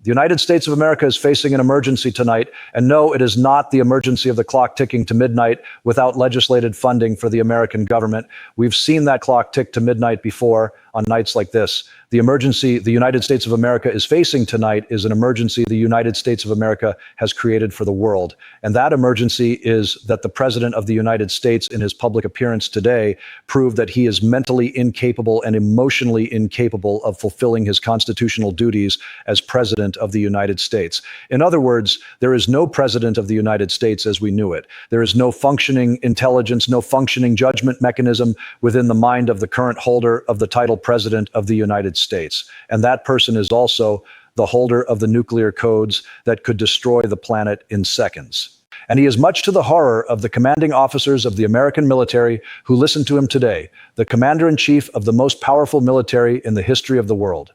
The United States of America is facing an emergency tonight, and no, it is not the emergency of the clock ticking to midnight without legislated funding for the American government. We've seen that clock tick to midnight before on nights like this. The emergency the United States of America is facing tonight is an emergency the United States of America has created for the world. And that emergency is that the President of the United States, in his public appearance today, proved that he is mentally incapable and emotionally incapable of fulfilling his constitutional duties as President of the United States. In other words, there is no President of the United States as we knew it. There is no functioning intelligence, no functioning judgment mechanism within the mind of the current holder of the title President of the United States. And that person is also the holder of the nuclear codes that could destroy the planet in seconds. And he is much to the horror of the commanding officers of the American military who listen to him today, the commander-in-chief of the most powerful military in the history of the world.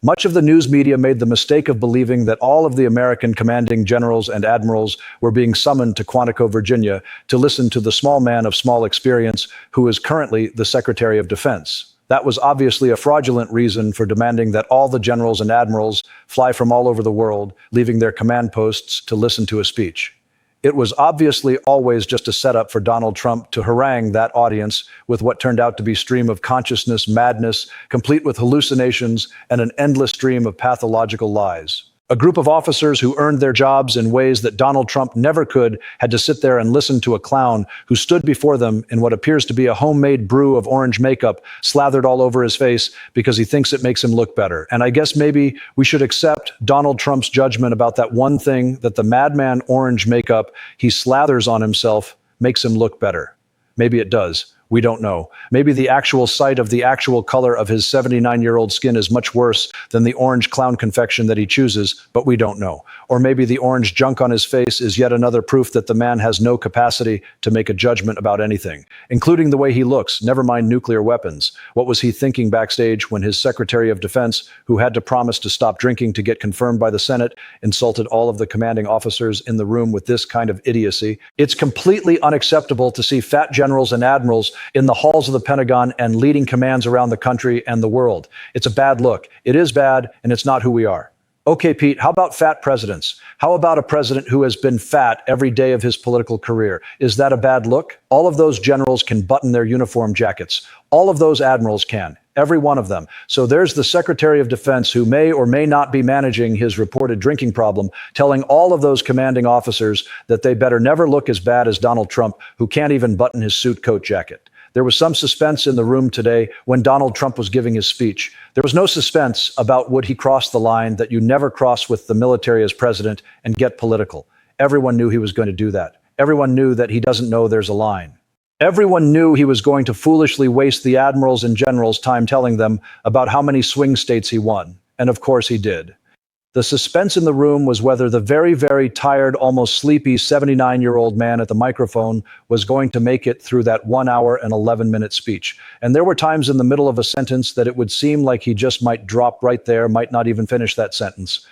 Much of the news media made the mistake of believing that all of the American commanding generals and admirals were being summoned to Quantico, Virginia, to listen to the small man of small experience who is currently the Secretary of Defense. That was obviously a fraudulent reason for demanding that all the generals and admirals fly from all over the world, leaving their command posts to listen to a speech. It was obviously always just a setup for Donald Trump to harangue that audience with what turned out to be stream of consciousness madness, complete with hallucinations and an endless stream of pathological lies. A group of officers who earned their jobs in ways that Donald Trump never could had to sit there and listen to a clown who stood before them in what appears to be a homemade brew of orange makeup slathered all over his face because he thinks it makes him look better. And I guess maybe we should accept Donald Trump's judgment about that one thing, that the madman orange makeup he slathers on himself makes him look better. Maybe it does. We don't know. Maybe the actual sight of the actual color of his 79-year-old skin is much worse than the orange clown confection that he chooses, but we don't know. Or maybe the orange junk on his face is yet another proof that the man has no capacity to make a judgment about anything, including the way he looks, never mind nuclear weapons. What was he thinking backstage when his Secretary of Defense, who had to promise to stop drinking to get confirmed by the Senate, insulted all of the commanding officers in the room with this kind of idiocy? It's completely unacceptable to see fat generals and admirals in the halls of the Pentagon and leading commands around the country and the world. It's a bad look. It is bad, and it's not who we are. Okay, Pete, how about fat presidents? How about a president who has been fat every day of his political career? Is that a bad look? All of those generals can button their uniform jackets. All of those admirals can. Every one of them. So there's the Secretary of Defense who may or may not be managing his reported drinking problem, telling all of those commanding officers that they better never look as bad as Donald Trump, who can't even button his suit coat jacket. There was some suspense in the room today when Donald Trump was giving his speech. There was no suspense about would he cross the line that you never cross with the military as president and get political. Everyone knew he was going to do that. Everyone knew that he doesn't know there's a line. Everyone knew he was going to foolishly waste the admirals and generals' time telling them about how many swing states he won. And of course he did. The suspense in the room was whether the very, very tired, almost sleepy 79-year-old man at the microphone was going to make it through that 1 hour and 11-minute speech. And there were times in the middle of a sentence that it would seem like he just might drop right there, might not even finish that sentence.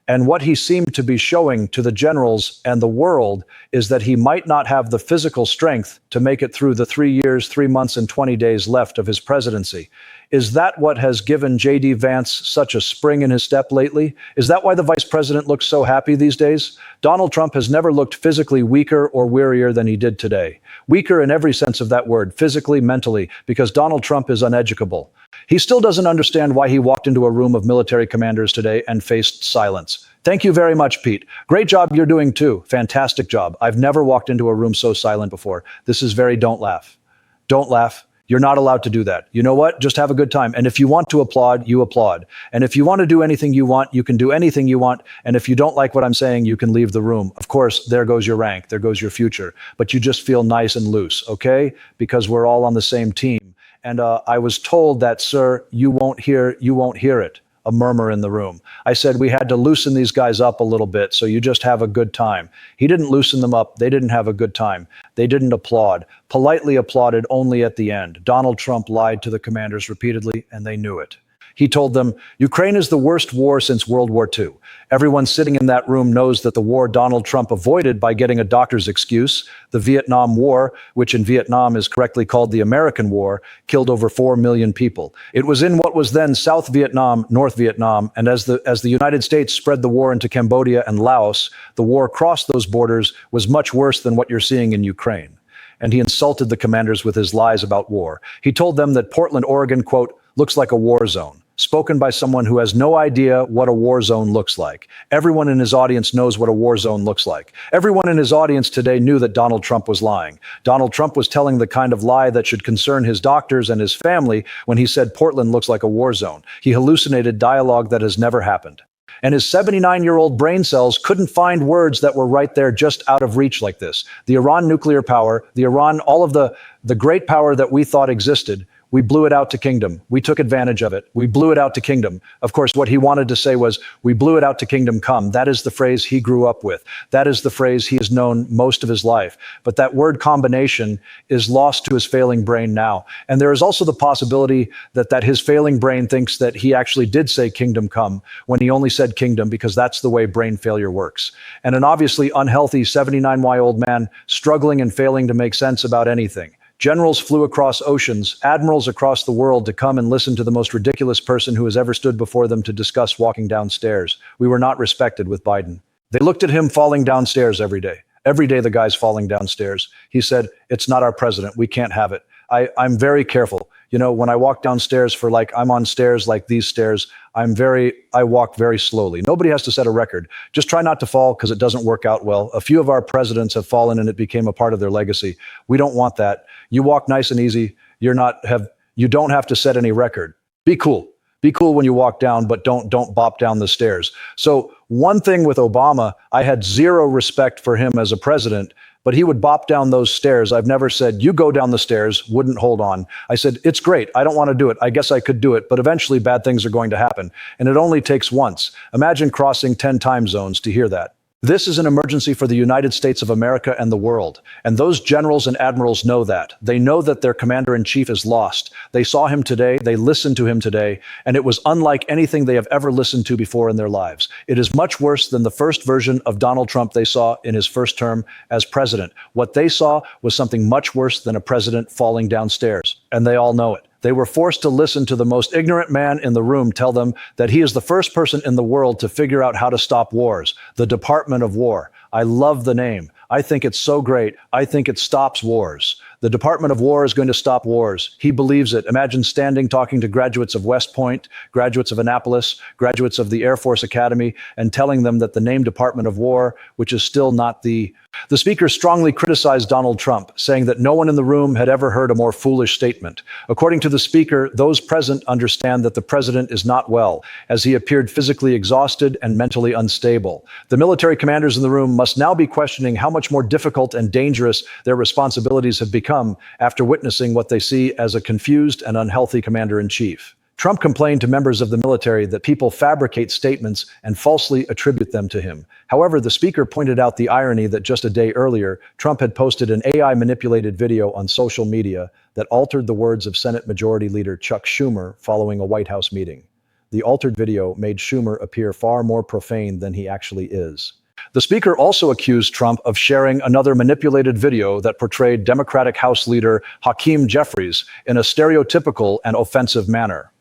And what he seemed to be showing to the generals and the world is that he might not have the physical strength to make it through the 3 years, 3 months, and 20 days left of his presidency. Is that what has given J.D. Vance such a spring in his step lately? Is that why the vice president looks so happy these days? Donald Trump has never looked physically weaker or wearier than he did today. Weaker in every sense of that word, physically, mentally, because Donald Trump is uneducable. He still doesn't understand why he walked into a room of military commanders today and faced silence. Thank you very much, Pete. Great job you're doing too. Fantastic job. I've never walked into a room so silent before. This is very don't laugh. Don't laugh. You're not allowed to do that. You know what? Just have a good time. And if you want to applaud, you applaud. And if you want to do anything you want, you can do anything you want. And if you don't like what I'm saying, you can leave the room. Of course, there goes your rank. There goes your future. But you just feel nice and loose, okay? Because we're all on the same team. And I was told that, sir, you won't hear it. A murmur in the room. I said we had to loosen these guys up a little bit, so you just have a good time. He didn't loosen them up. They didn't have a good time. They didn't applaud. Politely applauded only at the end. Donald Trump lied to the commanders repeatedly, and they knew it. He told them, Ukraine is the worst war since World War II. Everyone sitting in that room knows that the war Donald Trump avoided by getting a doctor's excuse, the Vietnam War, which in Vietnam is correctly called the American War, killed over 4 million people. It was in what was then South Vietnam, North Vietnam, and as the United States spread the war into Cambodia and Laos, the war across those borders was much worse than what you're seeing in Ukraine. And he insulted the commanders with his lies about war. He told them that Portland, Oregon, quote, looks like a war zone. Spoken by someone who has no idea what a war zone looks like. Everyone in his audience knows what a war zone looks like. Everyone in his audience today knew that Donald Trump was lying. Donald Trump was telling the kind of lie that should concern his doctors and his family when he said Portland looks like a war zone. He hallucinated dialogue that has never happened. And his 79-year-old brain cells couldn't find words that were right there just out of reach like this. The Iran nuclear power, the Iran, all of the great power that we thought existed, we blew it out to kingdom. We took advantage of it. We blew it out to kingdom. Of course, what he wanted to say was, we blew it out to kingdom come. That is the phrase he grew up with. That is the phrase he has known most of his life. But that word combination is lost to his failing brain now. And there is also the possibility that his failing brain thinks that he actually did say kingdom come when he only said kingdom, because that's the way brain failure works. And an obviously unhealthy 79-year-old man struggling and failing to make sense about anything. Generals flew across oceans, admirals across the world to come and listen to the most ridiculous person who has ever stood before them to discuss walking downstairs. We were not respected with Biden. They looked at him falling downstairs every day. Every day the guy's falling downstairs. He said, it's not our president. We can't have it. I'm very careful. You know, when I walk downstairs I'm on stairs like these stairs, I walk very slowly. Nobody has to set a record. Just try not to fall because it doesn't work out well. A few of our presidents have fallen and it became a part of their legacy. We don't want that. You walk nice and easy. You don't have to set any record. Be cool. Be cool when you walk down, but don't bop down the stairs. So one thing with Obama, I had zero respect for him as a president, but he would bop down those stairs. I've never said, you go down the stairs, wouldn't hold on. I said, it's great. I don't want to do it. I guess I could do it, but eventually bad things are going to happen. And it only takes once. Imagine crossing 10 time zones to hear that. This is an emergency for the United States of America and the world. And those generals and admirals know that. They know that their commander-in-chief is lost. They saw him today, they listened to him today, and it was unlike anything they have ever listened to before in their lives. It is much worse than the first version of Donald Trump they saw in his first term as president. What they saw was something much worse than a president falling downstairs, and they all know it. They were forced to listen to the most ignorant man in the room tell them that he is the first person in the world to figure out how to stop wars, the Department of War. I love the name. I think it's so great. I think it stops wars. The Department of War is going to stop wars. He believes it. Imagine standing talking to graduates of West Point, graduates of Annapolis, graduates of the Air Force Academy, and telling them that the name Department of War, which is still not the speaker strongly criticized Donald Trump, saying that no one in the room had ever heard a more foolish statement. According to the speaker, those present understand that the president is not well, as he appeared physically exhausted and mentally unstable. The military commanders in the room must now be questioning how much more difficult and dangerous their responsibilities have become after witnessing what they see as a confused and unhealthy commander-in-chief. Trump complained to members of the military that people fabricate statements and falsely attribute them to him. However, the speaker pointed out the irony that just a day earlier, Trump had posted an AI-manipulated video on social media that altered the words of Senate Majority Leader Chuck Schumer following a White House meeting. The altered video made Schumer appear far more profane than he actually is. The speaker also accused Trump of sharing another manipulated video that portrayed Democratic House Leader Hakeem Jeffries in a stereotypical and offensive manner.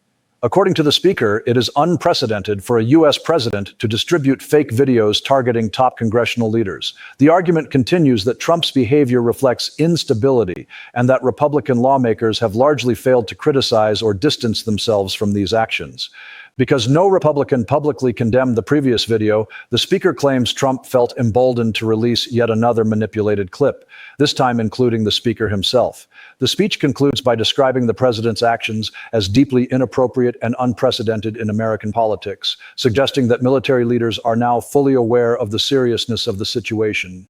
According to the speaker, it is unprecedented for a U.S. president to distribute fake videos targeting top congressional leaders. The argument continues that Trump's behavior reflects instability and that Republican lawmakers have largely failed to criticize or distance themselves from these actions. Because no Republican publicly condemned the previous video, the speaker claims Trump felt emboldened to release yet another manipulated clip, this time including the speaker himself. The speech concludes by describing the president's actions as deeply inappropriate and unprecedented in American politics, suggesting that military leaders are now fully aware of the seriousness of the situation.